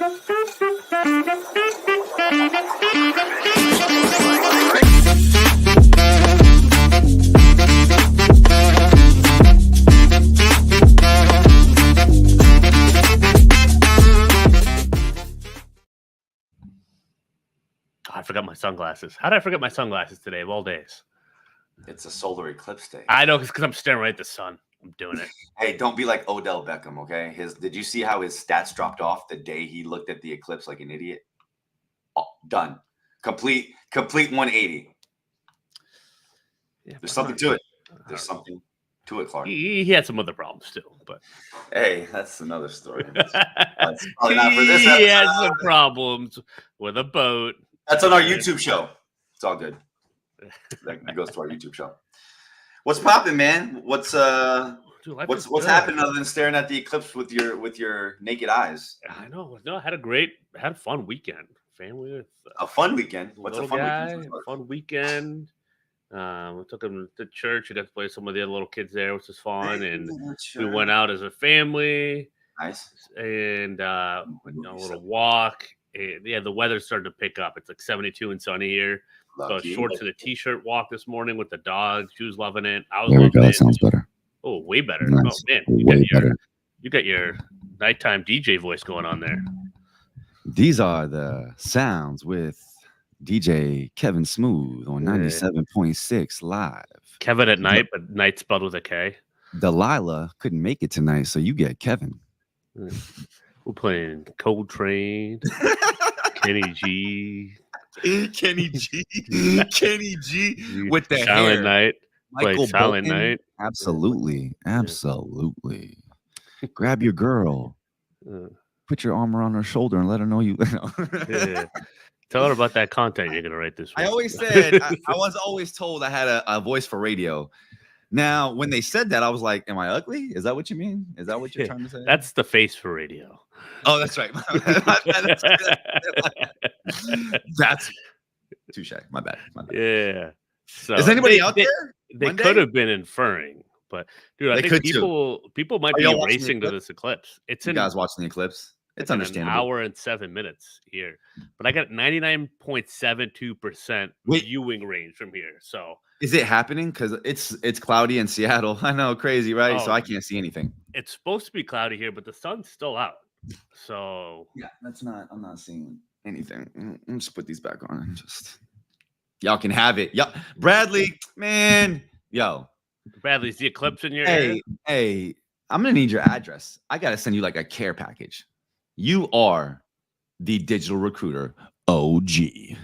I forgot my sunglasses. How did I forget my sunglasses today of all days? It's a solar eclipse day. I know, because I'm staring right at the sun. I'm doing it. Hey, don't be like Odell Beckham, okay? Did you see how his stats dropped off the day he looked at the eclipse like an idiot? Oh, done. Complete 180. Yeah, There's something to it. There's something to it, Clark. He had some other problems too, but hey, that's another story. That's probably not for this episode. He had some problems with a boat. That's on our YouTube show. It's all good. That goes to our YouTube show. What's popping, man? What's what's happening other than staring at the eclipse with your naked eyes? I know. No, I had a fun weekend. Family with a fun weekend. What's a fun weekend? Fun weekend. We took him to church. We got to play some of the other little kids there, which was fun. And we went out as a family. Nice. And a little walk. And, yeah, the weather started to pick up. It's like 72 and sunny here. Lucky. So shorts and a t-shirt walk this morning with the dog. She was loving it. I was there we loving go. it. That sounds better. Oh, way better. Nice. Oh man, you got your nighttime DJ voice going on there. These are the sounds with DJ Kevin Smooth on 97.6 live. Kevin at night, but night spelled with a K. Delilah couldn't make it tonight, so you get Kevin. We're playing Coltrane, Kenny G. Kenny G with the Silent hair. Night. Michael Silent Bolton. Night. Absolutely. Grab your girl. Put your arm around her shoulder and let her know you. Yeah. Tell her about that content you're gonna write this week. I always said I was always told I had a voice for radio. Now, when they said that, I was like, "Am I ugly? Is that what you mean? Is that what you're trying to say?" That's the face for radio. Oh, that's right. That's touche. My bad. Yeah. So is anybody out there? They could have been inferring, but dude, I think people might be racing to this eclipse. It's you guys watching the eclipse. It's understandable. An hour and 7 minutes here, but I got 99.72% viewing range from here. So is it happening? Because it's cloudy in Seattle. I know, crazy, right? So I can't see anything. It's supposed to be cloudy here, but the sun's still out. So yeah, I'm not seeing anything. Let me just put these back on. Just y'all can have it. Yeah, Bradley, man, Bradley's the eclipse in your area? Hey, I'm gonna need your address. I gotta send you like a care package. You are the digital recruiter OG. He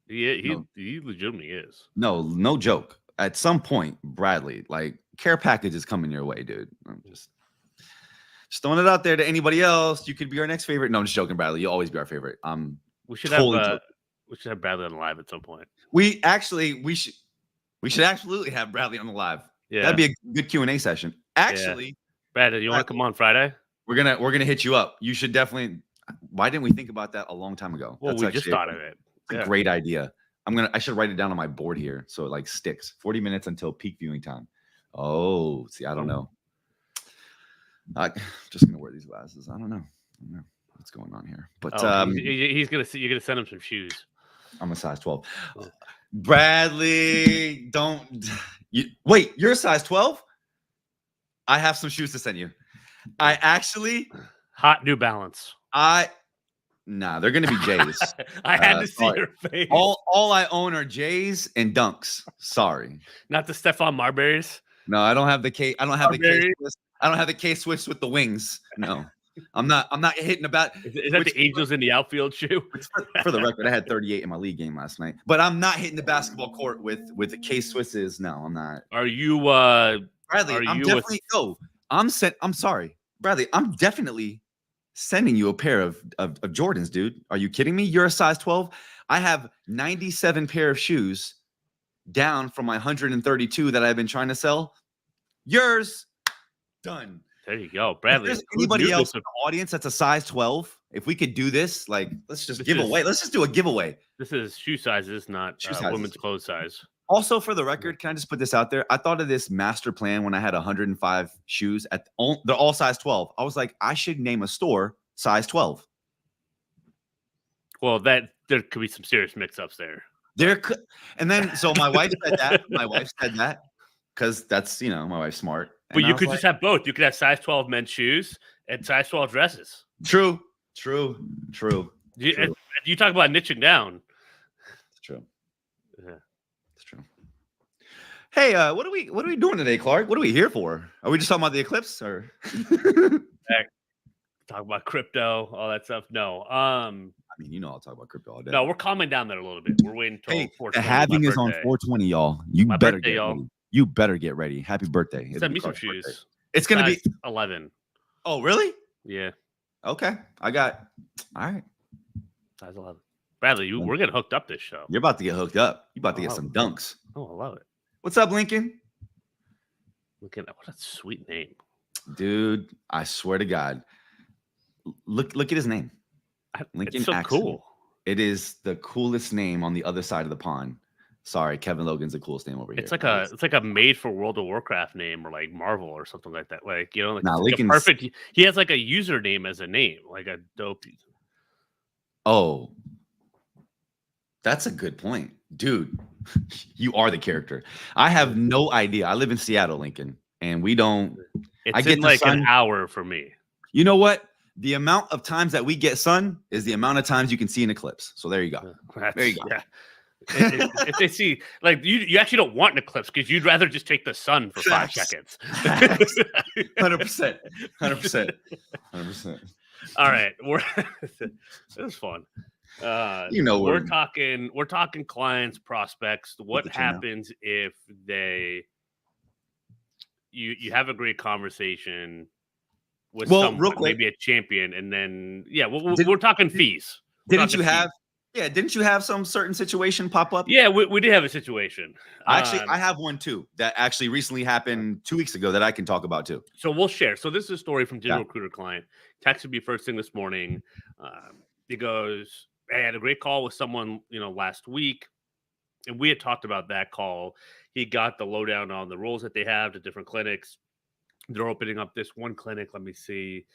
legitimately is. No joke. At some point, Bradley, like care package is coming your way, dude. I'm just throwing it out there to anybody else. You could be our next favorite. No, I'm just joking, Bradley. You'll always be our favorite. We should have Bradley on the live at some point. We should absolutely have Bradley on the live. Yeah, that'd be a good Q&A session. Actually, Bradley, you want to come on Friday? We're gonna hit you up. You should definitely. Why didn't we think about that a long time ago? Well, we just thought of it. It's a great idea. I should write it down on my board here so it like sticks. 40 minutes until peak viewing time. Oh, see, I don't know. I'm just gonna wear these glasses. I don't know what's going on here. But he's gonna see. You're gonna send him some shoes. I'm a size 12. Bradley, wait. You're a size 12. I have some shoes to send you. I actually hot New Balance. They're gonna be J's. I had to see your face. All I own are J's and Dunks. Sorry, not the Stephon Marbury's. No, I don't have the K. I don't have the K. I don't have the K Swiss with the wings. No, I'm not hitting about. Is that the Angels in the outfield shoe? For the record, I had 38 in my league game last night, but I'm not hitting the basketball court with the K Swisses. No, I'm not. Are you, Bradley? I'm sorry, Bradley. I'm definitely sending you a pair of Jordans, dude. Are you kidding me? You're a size 12. I have 97 pair of shoes down from my 132 that I've been trying to sell. Yours done. There you go, Bradley. If there's anybody else in the audience that's a size 12, if we could do this, like, let's just do a giveaway. This is shoe sizes, not women's clothes size. Also, for the record, can I just put this out there? I thought of this master plan when I had 105 shoes. They're all size 12. I was like, I should name a store size 12. Well, there could be some serious mix-ups there. And then so my wife said that. My wife said that because that's my wife's smart. But you could just have both. You could have size 12 men's shoes and size 12 dresses. True. You talk about niching down. It's true. Yeah. It's true. Hey, what are we doing today, Clark? What are we here for? Are we just talking about the eclipse or talk about crypto, all that stuff? No. I mean, I'll talk about crypto all day. No, we're calming down there a little bit. We're waiting until 420. The halving is on 420, y'all. You better get ready. You better get ready. Happy birthday. Send me some shoes. Birthday. It's gonna be 11. Oh, really? Yeah. Okay. All right. Size 11. Bradley, we're getting hooked up this show. You're about to get hooked up. You're about to get some dunks. Oh, I love it. What's up, Lincoln? What a sweet name. Dude, I swear to God. Look at his name. Lincoln It's so Axon. cool. It is the coolest name on the other side of the pond. Sorry, Kevin Logan's the coolest name over here. It's like a made for World of Warcraft name or like Marvel or something like that. Like, like, Lincoln's perfect. He has like a username as a name, like a dope. Oh, that's a good point, dude. You are the character. I have no idea. I live in Seattle, Lincoln, and we don't. It's in like an hour for me. You know what? The amount of times that we get sun is the amount of times you can see an eclipse. So there you go. There you go. Yeah. if they see, like, you actually don't want an eclipse because you'd rather just take the sun for 5 seconds. 100%. All right, it was fun. We're talking clients, prospects. What happens if you have a great conversation with someone, real quick, maybe a champion, and then we're talking fees. Didn't you have some certain situation pop up? Yeah, we did have a situation. Actually, I have one too that actually recently happened 2 weeks ago that I can talk about too. So we'll share. So this is a story from Digital Recruiter client. Texted me first thing this morning. He goes, I had a great call with someone, last week. And we had talked about that call. He got the lowdown on the roles that they have, the different clinics. They're opening up this one clinic. Let me see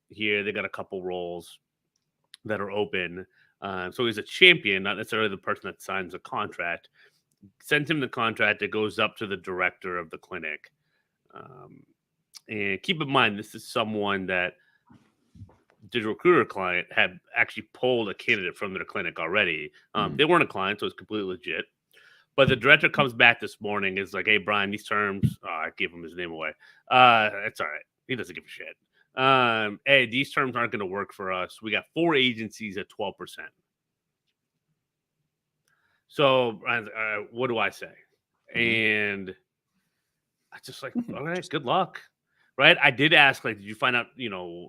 here. They got a couple roles that are open. So he's a champion, not necessarily the person that signs a contract. Sent him the contract. It goes up to the director of the clinic. And keep in mind, this is someone that Digital Recruiter client had actually pulled a candidate from their clinic already. They weren't a client, so it's completely legit. But the director comes back this morning, is like, hey, Brian, these terms, I gave him his name away. It's all right. He doesn't give a shit. Hey, these terms aren't going to work for us. We got 4 agencies at 12%. So what do I say? And I just like, all right, good luck. Right. I did ask, like, did you find out,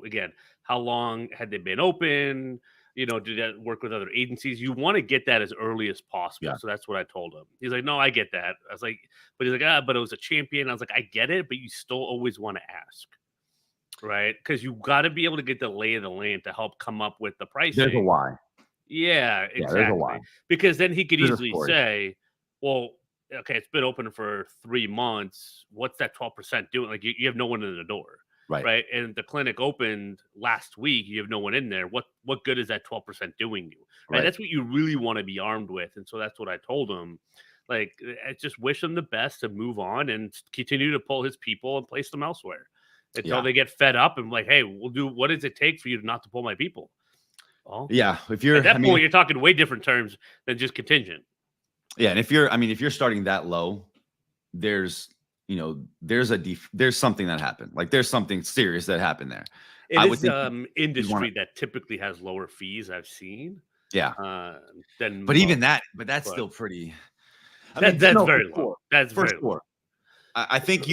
again, how long had they been open? Did that work with other agencies? You want to get that as early as possible. Yeah. So that's what I told him. He's like, no, I get that. I was like, but he's like, but it was a champion. I was like, I get it, but you still always want to ask. Right. Because you got to be able to get the lay of the land to help come up with the pricing. There's a why. Yeah, exactly. Yeah, there's a why. Because then he could easily say, well, okay, it's been open for 3 months. What's that 12% doing? Like, you have no one in the door. Right. And the clinic opened last week. You have no one in there. What good is that 12% doing you? Right. That's what you really want to be armed with. And so that's what I told him. Like, I just wish him the best to move on and continue to pull his people and place them elsewhere until they get fed up and like, hey, we'll do. What does it take for you not to pull my people? Well, yeah. If you're at that point, you're talking way different terms than just contingent. Yeah, and if you're starting that low, there's something that happened. Like, there's something serious that happened there. It is industry that typically has lower fees I've seen. Yeah. That's still pretty. That's very low. That's very low. I think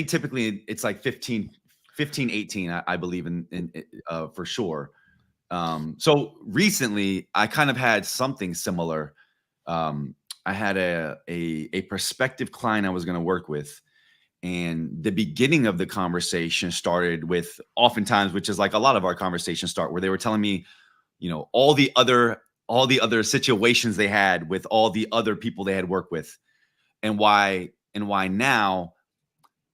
typically it's like 15, 18, I believe in for sure. So recently I kind of had something similar. I had a prospective client I was going to work with, and the beginning of the conversation started with, oftentimes, which is like a lot of our conversations start, where they were telling me, all the other situations they had with all the other people they had worked with, and why now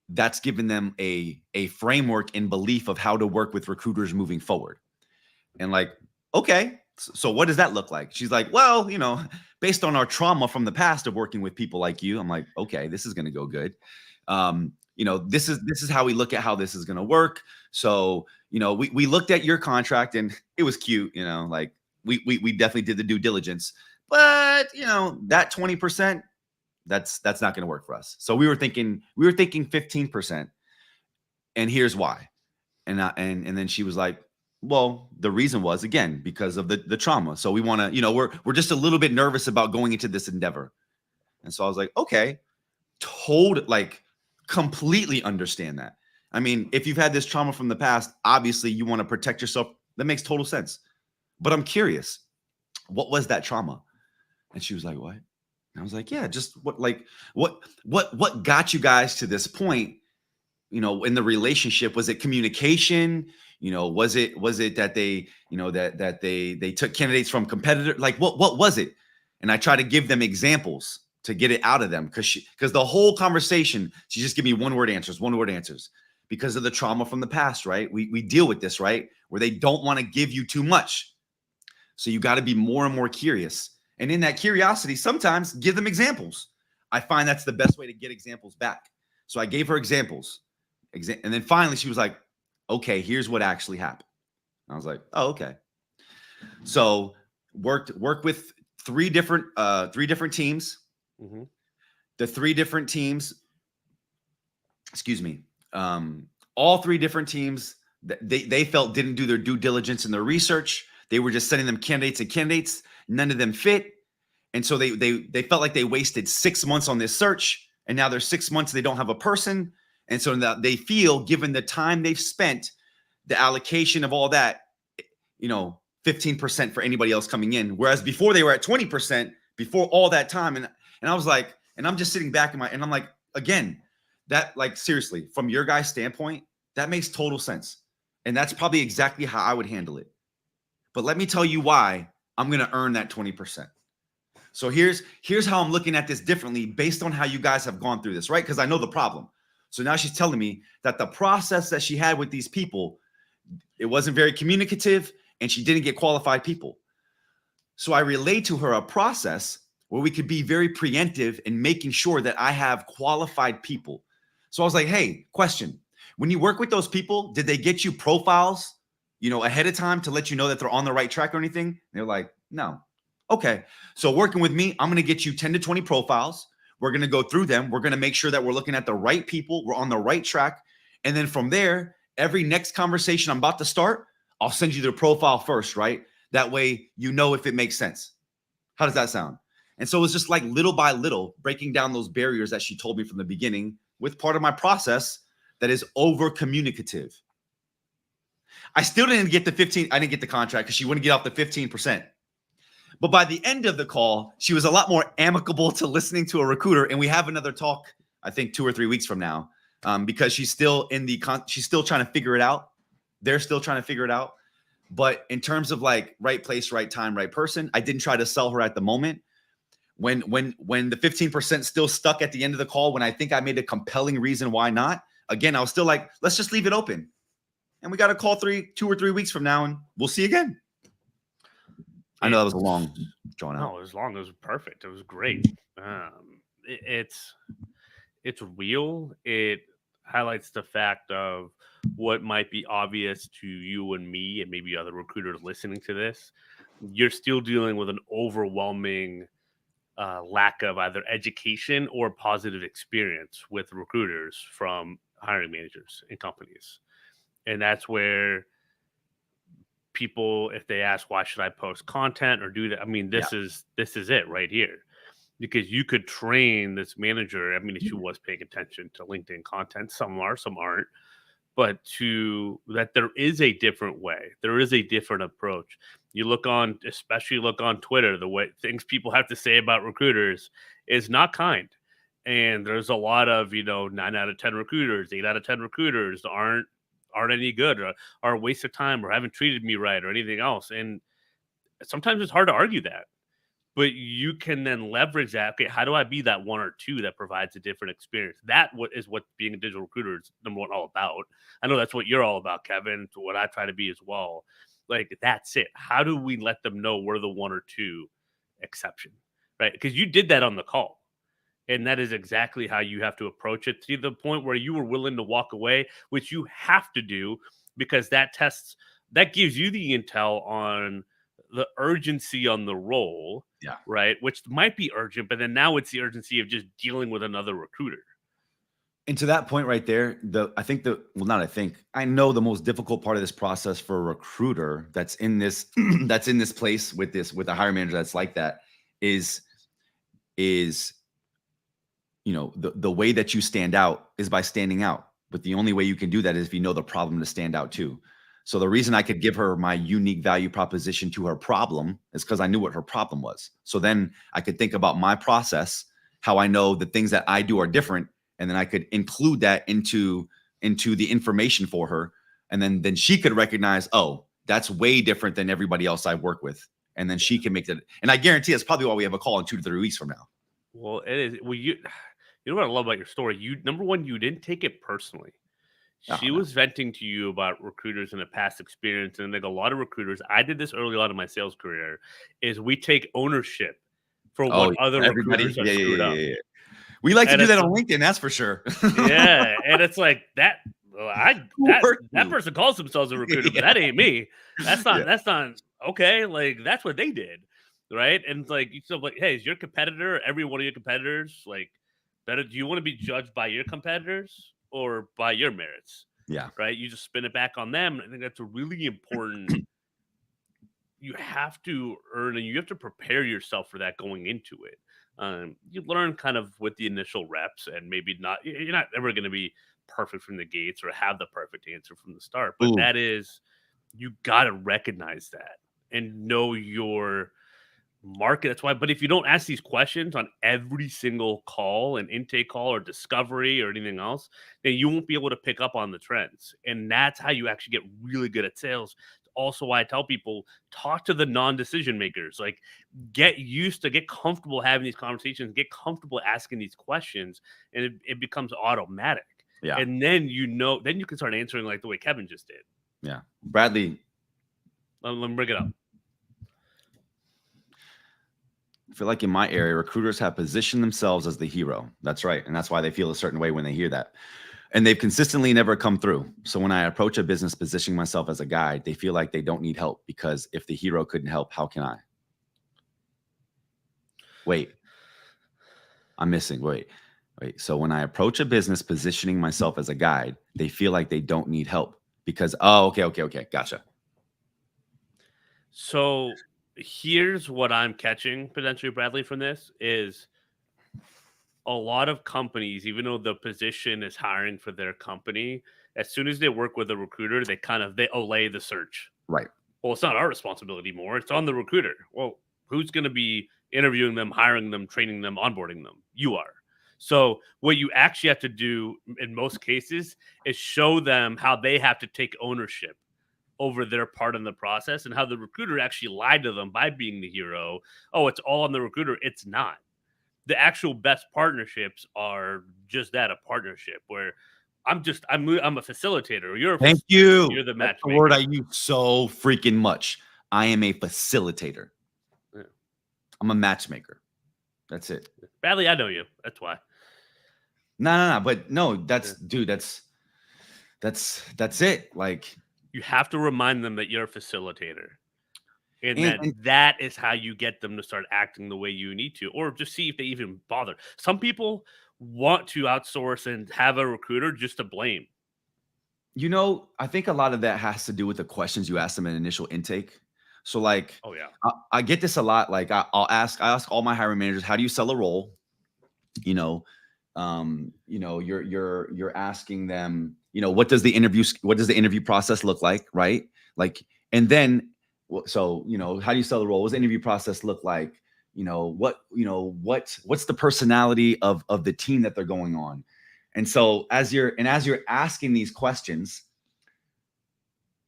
that's given them a framework and belief of how to work with recruiters moving forward. And like, okay, so what does that look like? She's like, well, based on our trauma from the past of working with people like you, I'm like, okay, this is going to go good. This is how we look at how this is going to work. So, we looked at your contract and it was cute, like we definitely did the due diligence, but that 20%, that's not going to work for us. So we were thinking 15%. And here's why. And then she was like, well, the reason was, again, because of the trauma. So we want to, we're just a little bit nervous about going into this endeavor. And so I was like, okay, completely understand that. I mean, if you've had this trauma from the past, obviously you want to protect yourself. That makes total sense. But I'm curious, what was that trauma? And she was like, what? And I was like, yeah, just what got you guys to this point, in the relationship? Was it communication? Was it that they, that they took candidates from competitors? Like, what was it? And I try to give them examples to get it out of them, because the whole conversation, she just give me one word answers because of the trauma from the past, right? We deal with this, right? Where they don't want to give you too much. So you got to be more and more curious. And in that curiosity, sometimes give them examples. I find that's the best way to get examples back. So I gave her examples. And then finally she was like, okay, here's what actually happened. And I was like, oh, okay. So worked with three different teams. Mm-hmm. The three different teams, all three different teams, they felt didn't do their due diligence in their research. They were just sending them candidates. None of them fit. And so they felt like they wasted 6 months on this search. And now there's 6 months they don't have a person. And so they feel, given the time they've spent, the allocation of all that, 15% for anybody else coming in. Whereas before they were at 20% before all that time. And I was like, and I'm just sitting back and I'm like, again, that, like, seriously, from your guys' standpoint, that makes total sense. And that's probably exactly how I would handle it. But let me tell you why I'm going to earn that 20%. So here's how I'm looking at this differently based on how you guys have gone through this, right? Because I know the problem. So now she's telling me that the process that she had with these people, it wasn't very communicative and she didn't get qualified people. So I relayed to her a process where we could be very preemptive in making sure that I have qualified people. So I was like, hey, question. When you work with those people, did they get you profiles, ahead of time to let you know that they're on the right track or anything? And they're like, no. Okay. So working with me, I'm going to get you 10 to 20 profiles. We're going to go through them. We're going to make sure that we're looking at the right people. We're on the right track. And then from there, every next conversation I'm about to start, I'll send you their profile first, right? That way, if it makes sense. How does that sound? And so it was just like little by little breaking down those barriers that she told me from the beginning with part of my process that is over communicative. I still didn't get the 15. I didn't get the contract because she wouldn't get off the 15%. But by the end of the call, she was a lot more amicable to listening to a recruiter. And we have another talk, I think 2 or 3 weeks from now, because she's still she's still trying to figure it out. They're still trying to figure it out. But in terms of like right place, right time, right person, I didn't try to sell her at the moment. When the 15% still stuck at the end of the call, when I think I made a compelling reason why not, again, I was still like, let's just leave it open. And we got a call 2 or 3 weeks from now, and we'll see again. I know that was a long drawn out. No, it was long. It was perfect. It was great. It's real. It highlights the fact of what might be obvious to you and me and maybe other recruiters listening to this. You're still dealing with an overwhelming lack of either education or positive experience with recruiters from hiring managers in companies. And that's where people, if they ask, why should I post content or do that? I mean, this is it right here, because you could train this manager. I mean, if she was paying attention to LinkedIn content, some are, some aren't, but that there is a different way. There is a different approach. You especially look on Twitter, the way things people have to say about recruiters is not kind. And there's a lot of, 9 out of 10 recruiters, 8 out of 10 recruiters aren't any good or are a waste of time or haven't treated me right or anything else. And sometimes it's hard to argue that, but you can then leverage that. Okay, how do I be that 1 or 2 that provides a different experience? That is what being a digital recruiter is, number one, all about. I know that's what you're all about, Kevin. It's what I try to be as well. Like, that's it. How do we let them know we're the 1 or 2 exception, right? Because you did that on the call. And that is exactly how you have to approach it, to the point where you were willing to walk away, which you have to do, because that gives you the intel on the urgency on the role, right? Which might be urgent, but then now it's the urgency of just dealing with another recruiter. And to that point right there, I know the most difficult part of this process for a recruiter that's in this that's in this place with a hiring manager that's like that is the way that you stand out is by standing out. But the only way you can do that is if you know the problem to stand out too. So the reason I could give her my unique value proposition to her problem is because I knew what her problem was. So then I could think about my process, how I know the things that I do are different, and then I could include that into the information for her. And then she could recognize, oh, that's way different than everybody else I work with. And then she can make that. And I guarantee that's probably why we have a call in 2 to 3 weeks from now. Well, it is. Well, you know what I love about your story? Number one, you didn't take it personally. She was venting to you about recruiters and a past experience. And like a lot of recruiters, I did this early on in my sales career, is we take ownership for what other recruiters are screwed up. Yeah. We like to do that on LinkedIn, that's for sure. Yeah. And it's like that person calls themselves a recruiter, but that ain't me. That's not okay. Like, that's what they did. Right. And it's like, hey, is your competitor, every one of your competitors, like, better? Do you want to be judged by your competitors or by your merits? Yeah. Right. You just spin it back on them. I think that's a really important. You have to earn, and you have to prepare yourself for that going into it. You learn kind of with the initial reps, and maybe you're not ever going to be perfect from the gates or have the perfect answer from the start. But that is, you got to recognize that and know your market. That's why. But if you don't ask these questions on every single call and intake call or discovery or anything else, then you won't be able to pick up on the trends. And that's how you actually get really good at sales. Also, why I tell people, talk to the non-decision makers. Like, get comfortable having these conversations, get comfortable asking these questions, and it becomes automatic. Yeah. And then then you can start answering like the way Kevin just did. Yeah. Bradley, let me bring it up. I feel like in my area, recruiters have positioned themselves as the hero. That's right. And that's why they feel a certain way when they hear that. And they've consistently never come through. So when I approach a business positioning myself as a guide, they feel like they don't need help, because if the hero couldn't help, how can I? Wait. I'm missing. Wait. So when I approach a business positioning myself as a guide, they feel like they don't need help because, okay. Gotcha. So here's what I'm catching potentially, Bradley, from this is a lot of companies, even though the position is hiring for their company, as soon as they work with a recruiter, they allay the search. Right. Well, it's not our responsibility anymore. It's on the recruiter. Well, who's going to be interviewing them, hiring them, training them, onboarding them? You are. So what you actually have to do in most cases is show them how they have to take ownership over their part in the process, and how the recruiter actually lied to them by being the hero. Oh, it's all on the recruiter. It's not. The actual best partnerships are just that, a partnership where I'm a facilitator. You're the matchmaker. The word I use so freaking much. I am a facilitator. Yeah. I'm a matchmaker. That's it. Bradley, I know you. That's why. No. But no, that's it. Like, you have to remind them that you're a facilitator. And that is how you get them to start acting the way you need to, or just see if they even bother. Some people want to outsource and have a recruiter just to blame. I think a lot of that has to do with the questions you ask them in initial intake. So like, oh yeah, I get this a lot. Like I ask all my hiring managers, how do you sell a role? You're asking them, what does the interview process look like? Right. Like, and then, so, how do you sell the role? What does the interview process look like? What's the personality of the team that they're going on? And so as you're asking these questions,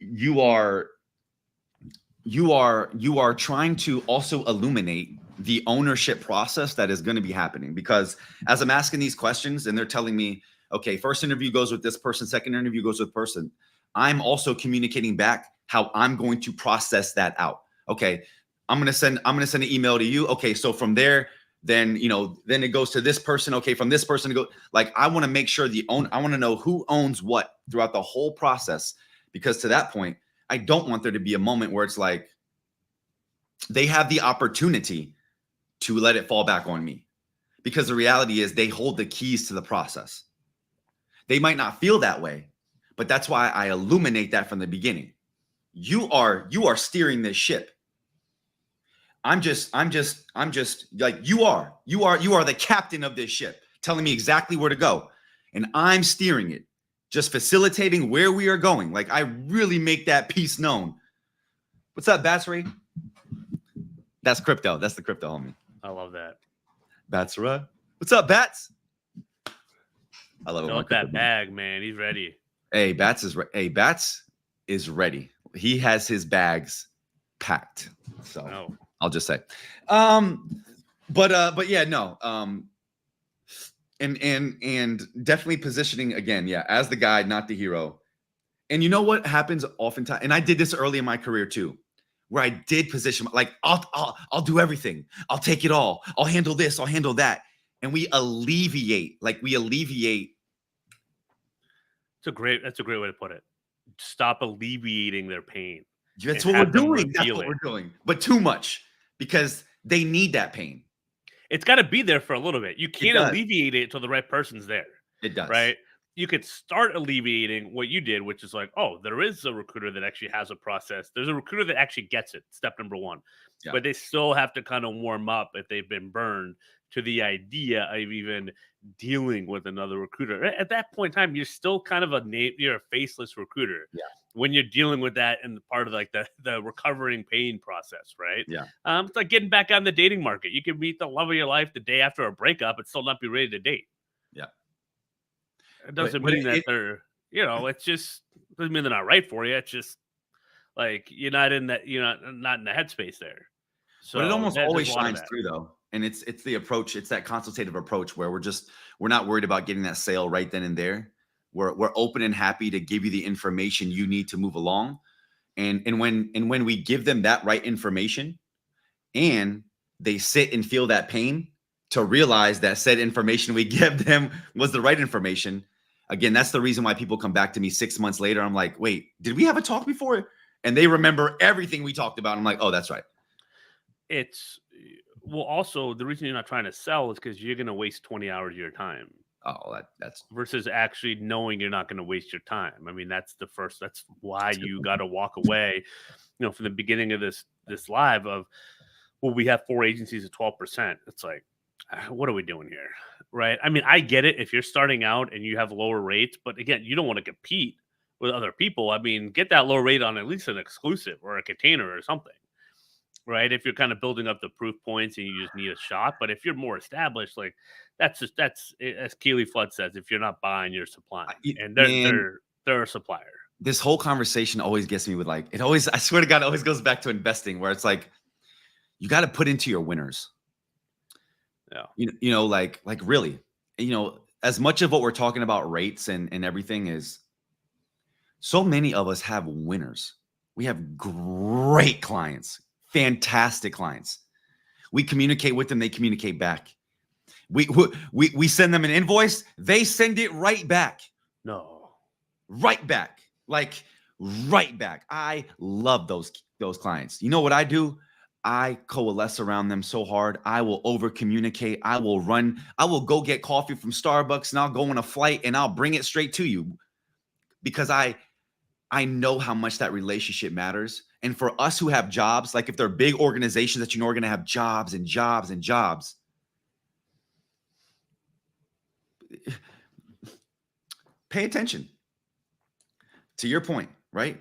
you are trying to also illuminate the ownership process that is going to be happening. Because as I'm asking these questions and they're telling me, okay, first interview goes with this person, second interview goes with person, I'm also communicating back how I'm going to process that out. Okay, I'm gonna send an email to you. Okay, so from there, then then it goes to this person. Okay, from this person to go. Like, I want to make sure I want to know who owns what throughout the whole process, because to that point, I don't want there to be a moment where it's like they have the opportunity to let it fall back on me, because the reality is they hold the keys to the process. They might not feel that way, but that's why I illuminate that from the beginning. You are steering this ship. I'm just like, you are the captain of this ship, telling me exactly where to go. And I'm steering it, just facilitating where we are going. Like, I really make that piece known. What's up, Batsuri? That's crypto. That's the crypto homie. I love that. Batsura. What's up, Bats? I love it. Fill up that bag, man. He's ready. Hey, Bats is ready. He has his bags packed. So I'll just say. But yeah, no. And definitely positioning again, yeah, as the guide, not the hero. And you know what happens oftentimes, and I did this early in my career too, where I did position, like, I'll do everything. I'll take it all. I'll handle this. I'll handle that. And we alleviate. That's a great way to put it. Stop alleviating their pain. That's what we're doing. That's what we're doing. But too much, because they need that pain. It's got to be there for a little bit. You can't alleviate it until the right person's there. It does. Right? You could start alleviating what you did, which is like, oh, there is a recruiter that actually has a process. There's a recruiter that actually gets it. Step number one. Yeah. But they still have to kind of warm up if they've been burned to the idea of even dealing with another recruiter. At that point in time, you're still kind of you're a faceless recruiter. Yeah. When you're dealing with that in part of like the recovering pain process, right? Yeah. It's like getting back on the dating market. You can meet the love of your life the day after a breakup and still not be ready to date. Yeah. It doesn't mean that they're, it's just doesn't mean they're not right for you. It's just like you're not in that, not in the headspace there. So but it almost always shines through though. And it's the approach, it's that consultative approach where we're not worried about getting that sale right then and there. We're open and happy to give you the information you need to move along. And when we give them that right information and they sit and feel that pain to realize that said information we give them was the right information. Again, that's the reason why people come back to me 6 months later. I'm like, wait, did we have a talk before? And they remember everything we talked about. I'm like, oh, that's right. Also the reason you're not trying to sell is because you're going to waste 20 hours of your time. Oh, that's versus actually knowing you're not going to waste your time. I mean, that's why you got to walk away, from the beginning of this live of, well, we have 4 agencies at 12%. It's like, what are we doing here? Right. I mean, I get it if you're starting out and you have lower rates, but again, you don't want to compete with other people. I mean, get that low rate on at least an exclusive or a container or something. Right. If you're kind of building up the proof points and you just need a shot. But if you're more established, like that's as Keely Flood says, if you're not buying, you're supplying. And they're a supplier. This whole conversation always gets me with I swear to God, it always goes back to investing where it's like, you got to put into your winners. Yeah. Like really, as much of what we're talking about rates and everything is so many of us have winners. We have great clients. Fantastic clients. We communicate with them. They communicate back. We send them an invoice. They send it right back. No, right back. Like right back. I love those clients. You know what I do? I coalesce around them so hard. I will over communicate. I will go get coffee from Starbucks and I'll go on a flight and I'll bring it straight to you because I know how much that relationship matters. And for us who have jobs, like if they're big organizations that are going to have jobs and jobs and jobs, pay attention. To your point, right?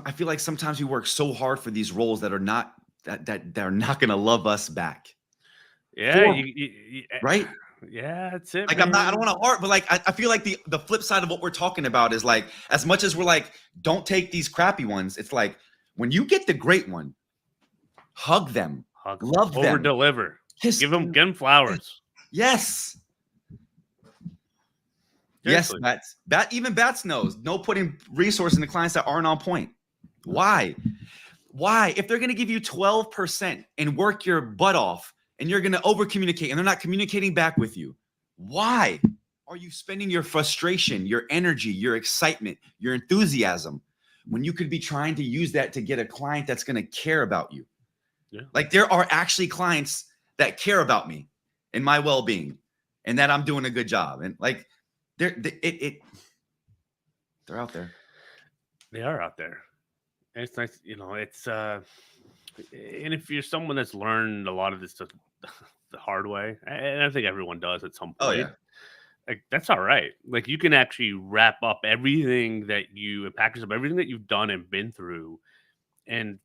I feel like sometimes we work so hard for these roles that are not they're not going to love us back. Yeah, right? Yeah, that's it. Like man. I don't want to art, but like I feel like the flip side of what we're talking about is like, as much as we're like, don't take these crappy ones. It's like when you get the great one, hug them, love them, over deliver, give them flowers. Yes. Seriously. Yes, Bats. Even Bats knows no putting resource into clients that aren't on point. Why? Why? If they're going to give you 12% and work your butt off and you're going to over communicate and they're not communicating back with you, why are you spending your frustration, your energy, your excitement, your enthusiasm when you could be trying to use that to get a client that's going to care about you? Yeah. Like there are actually clients that care about me and my well-being and that I'm doing a good job. And like they're out there. They are out there. And it's nice, it's and if you're someone that's learned a lot of this stuff the hard way, and I think everyone does at some point. Oh yeah. Like that's all right. Like you can actually wrap up everything that you and package up everything that you've done and been through and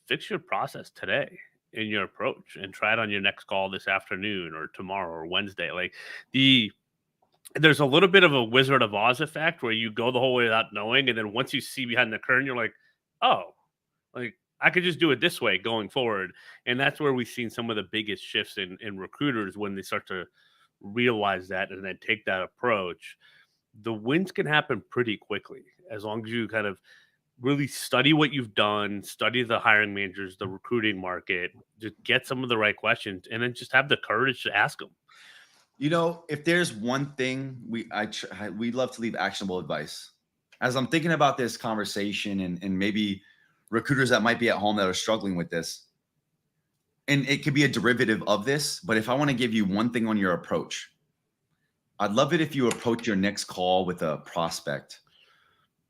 fix your process today in your approach and try it on your next call this afternoon or tomorrow or Wednesday. Like there's a little bit of a Wizard of Oz effect where you go the whole way without knowing. And then once you see behind the curtain, you're like, oh, like I could just do it this way going forward. And that's where we've seen some of the biggest shifts in recruiters when they start to realize that and then take that approach. The wins can happen pretty quickly as long as you kind of really study what you've done, study the hiring managers, the recruiting market, just get some of the right questions, and then just have the courage to ask them. If there's one thing we love to leave actionable advice. As I'm thinking about this conversation and maybe recruiters that might be at home that are struggling with this, and it could be a derivative of this, but if I want to give you one thing on your approach, I'd love it if you approach your next call with a prospect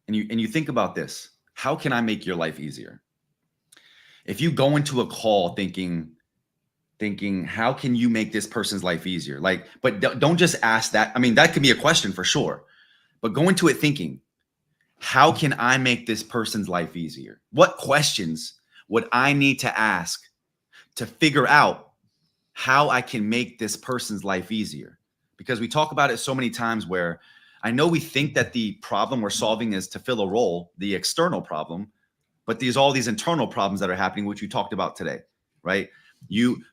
and you think about this. How can I make your life easier? If you go into a call thinking, how can you make this person's life easier? But don't just ask that. I mean, that could be a question for sure, but go into it thinking, how can I make this person's life easier? What questions would I need to ask to figure out how I can make this person's life easier? Because we talk about it so many times where I know we think that the problem we're solving is to fill a role, the external problem, but there's all these internal problems that are happening, which we talked about today, right? You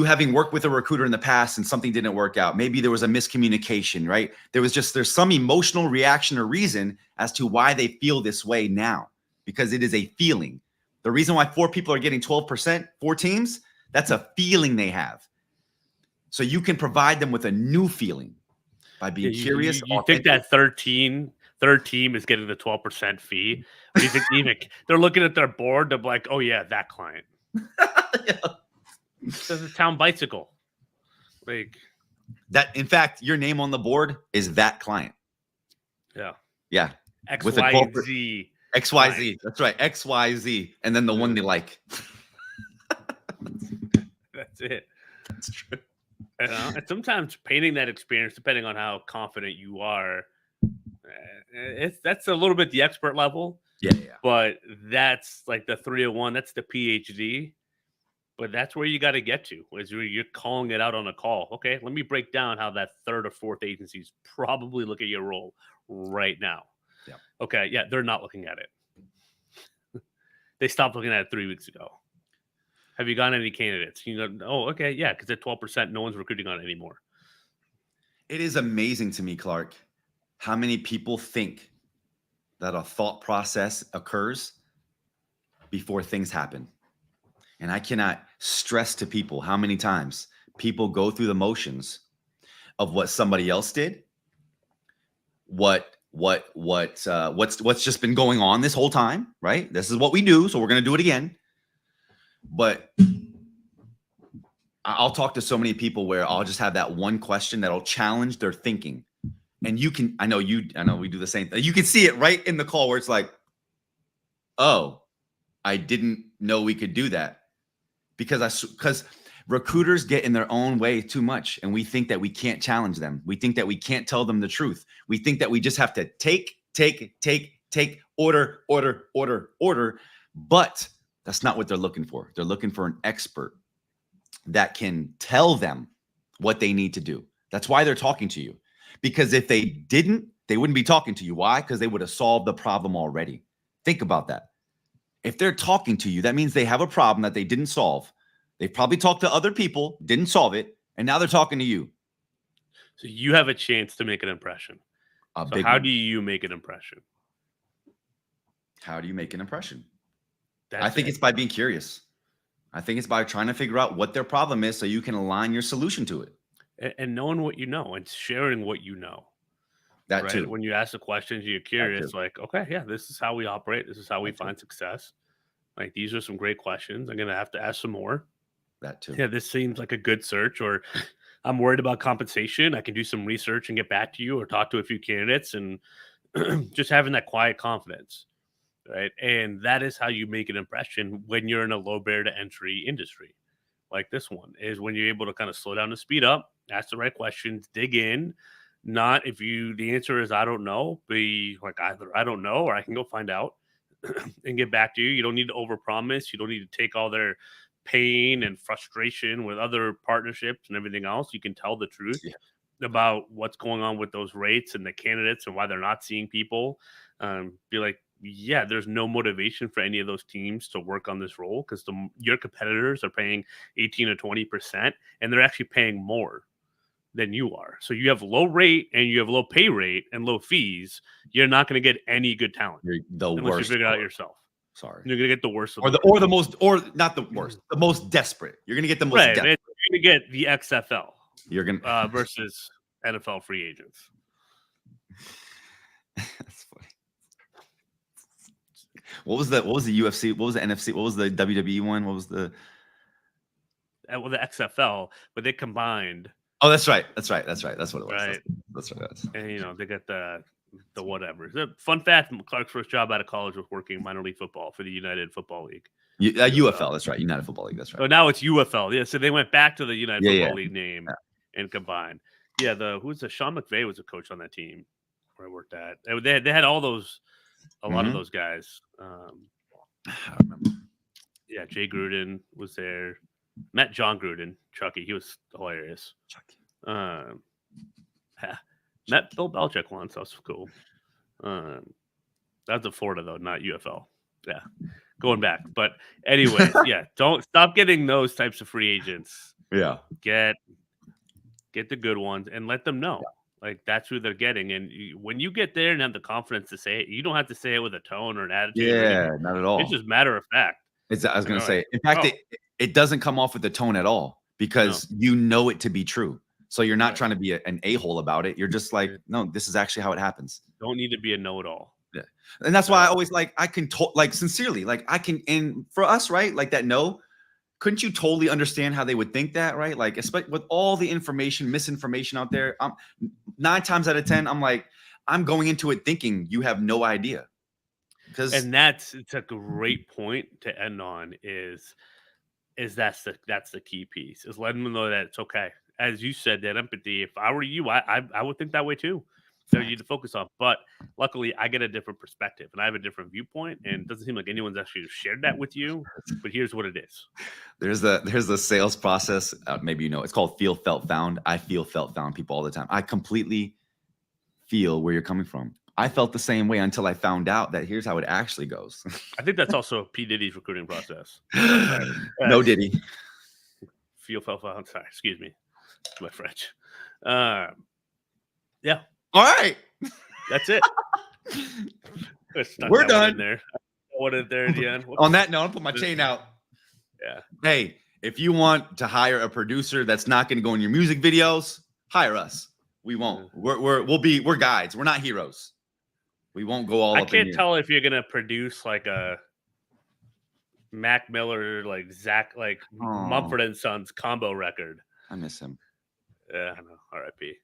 having worked with a recruiter in the past and something didn't work out. Maybe there was a miscommunication, right? There's some emotional reaction or reason as to why they feel this way now, because it is a feeling. The reason why 4 people are getting 12%, 4 teams, that's a feeling they have. So you can provide them with a new feeling by being curious. You think that third team is getting the 12% fee? You think they're looking at their board, they're like, oh yeah, that client. Yeah. Says a town bicycle. Like that. In fact, your name on the board is that client. Yeah. Yeah. XYZ. XYZ. That's right. XYZ. And then the one they like. That's it. That's true. And sometimes painting that experience, depending on how confident you are, that's a little bit the expert level. Yeah. But that's like the 301. That's the PhD. But that's where you got to get to, is where you're calling it out on a call. Okay, let me break down how that third or fourth agencies probably look at your role right now. Yeah. Okay, yeah, they're not looking at it. They stopped looking at it 3 weeks ago. Have you gotten any candidates? Oh, okay, yeah, because at 12%, no one's recruiting on it anymore. It is amazing to me, Clark, how many people think that a thought process occurs before things happen. And I cannot stress to people how many times people go through the motions of what somebody else did, what's just been going on this whole time, right? This is what we do, so we're going to do it again. But I'll talk to so many people where I'll just have that one question that'll challenge their thinking. And I know we do the same thing. You can see it right in the call where it's like, oh, I didn't know we could do that. Because recruiters get in their own way too much, and we think that we can't challenge them. We think that we can't tell them the truth. We think that we just have to take, order. But that's not what they're looking for. They're looking for an expert that can tell them what they need to do. That's why they're talking to you. Because if they didn't, they wouldn't be talking to you. Why? Because they would have solved the problem already. Think about that. If they're talking to you, that means they have a problem that they didn't solve. They probably talked to other people, didn't solve it, and now they're talking to you. So you have a chance to make an impression. How do you make an impression? How do you make an impression? I think it's by being curious. I think it's by trying to figure out what their problem is so you can align your solution to it. And knowing what you know and sharing what you know. That too. When you ask the questions, you're curious, like, okay, yeah, this is how we operate. This is how we find success. Like, these are some great questions. I'm going to have to ask some more. That too. Yeah, this seems like a good search, or I'm worried about compensation. I can do some research and get back to you, or talk to a few candidates, and just having that quiet confidence. Right. And that is how you make an impression when you're in a low barrier to entry industry like this one, is when you're able to kind of slow down and speed up, ask the right questions, dig in. Not if the answer is I don't know, be like either I don't know or I can go find out and get back to you. You don't need to overpromise. You don't need to take all their pain and frustration with other partnerships and everything else. You can tell the truth about what's going on with those rates and the candidates and why they're not seeing people. Be like, yeah, there's no motivation for any of those teams to work on this role because your competitors are paying 18 or 20%, and they're actually paying more than you are. So you have low rate and you have low pay rate and low fees. You're not going to get any good talent. You're the unless worst. you figure it out yourself. Sorry. You're going to get the worst. Or not the worst, the most desperate. You're going to get the most desperate. You're going to get the XFL. You're going to versus NFL free agents. That's funny. What was the UFC? What was the NFC? What was the WWE one? What was the the XFL, but they combined. Oh, that's right. That's what it was. Right. That's right. And they got the whatever. The fun fact: Clark's first job out of college was working minor league football for the United Football League. UFL. That's right. United Football League. That's right. So now it's UFL. Yeah. So they went back to the United Football League name and combined. Yeah. Sean McVay was a coach on that team where I worked at. They had all those. A lot of those guys. I remember. Yeah, Jay Gruden was there. Met John Gruden, Chucky. He was hilarious. Chucky. Met Bill Belichick once. That was cool. That's in Florida though, not UFL. Yeah, going back. But anyway, don't stop getting those types of free agents. Yeah, get the good ones and let them know. Yeah. Like, that's who they're getting. And when you get there and have the confidence to say it, you don't have to say it with a tone or an attitude. Yeah, not at all. It's just matter of fact. I was going to say, in fact, it doesn't come off with the tone at all because you know it to be true. So you're not trying to be an a-hole about it. You're just like, no, this is actually how it happens. Don't need to be a know-it-all. Yeah. And that's why I always sincerely, and for us, right? Like that, couldn't you totally understand how they would think that, right? Like, especially with all the misinformation out there, 9 times out of 10, I'm like, I'm going into it thinking you have no idea. And it's a great point to end on is that's the key piece, is letting them know that it's okay. As you said, that empathy, if I were you, I would think that way too. So you need to focus on, but luckily I get a different perspective and I have a different viewpoint, and it doesn't seem like anyone's actually shared that with you, but here's what it is. There's the sales process. Maybe it's called feel, felt, found. I feel, felt, found people all the time. I completely feel where you're coming from. I felt the same way until I found out that here's how it actually goes. I think that's also P. Diddy's recruiting process. No Diddy. Feel, felt, found. Sorry, excuse me. My French. Yeah. All right. That's it. We're done. There. What is there at the end? On that note, I'll put my chain out. Yeah. Hey, if you want to hire a producer that's not going to go in your music videos, hire us. We won't. We're guides. We're not heroes. We won't go all. I can't tell if you're going to produce like a Mac Miller, like Zach, like Mumford and Sons combo record. I miss him. Yeah, I know. R.I.P.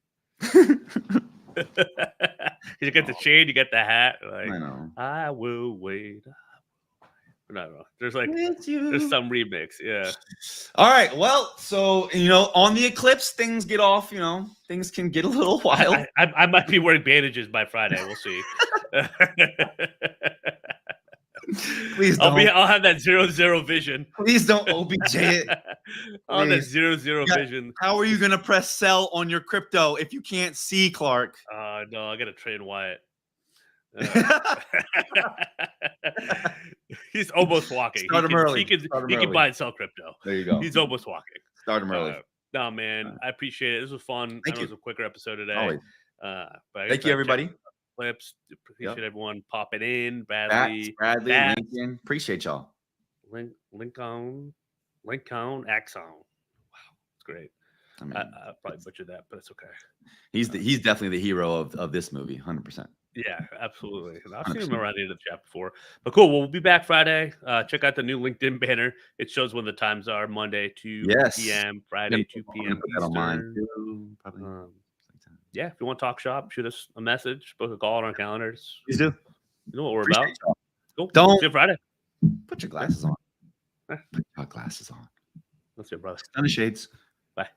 You get the chain, you get the hat. Like, I know. I will wait. No. There's some remix. Yeah. All right. Well, so on the eclipse, things get off. Things can get a little wild. I might be wearing bandages by Friday. We'll see. Please don't. I'll have that 0-0 vision. Please don't OBJ it. I'll have that 0-0 vision. How are you gonna press sell on your crypto if you can't see, Clark? No, I gotta train Wyatt. He's almost walking. Start him early. He can buy and sell crypto. There you go. He's almost walking. Start him early. No, man, I appreciate it. This was fun. Thank you. It was a quicker episode today. Always. But thank you, everybody. Eclipse. Appreciate everyone popping in. Bradley, Lincoln. Appreciate y'all. Lincoln, Axon. Wow, it's great. I mean, I probably butchered that, but it's okay. He's definitely the hero of this movie, 100%. Yeah, absolutely. I've 100%. Seen him around the end of the chat before. But cool. We'll be back Friday. Check out the new LinkedIn banner. It shows when the times are: Monday 2 p.m., Friday 2 p.m. Eastern. Yeah, if you want to talk shop, shoot us a message, book a call on our calendars. Please do. You know what we're about. Cool. Don't see you Friday. Put your glasses on. Put your glasses on. Let's see, brother. Sun of shades. Bye.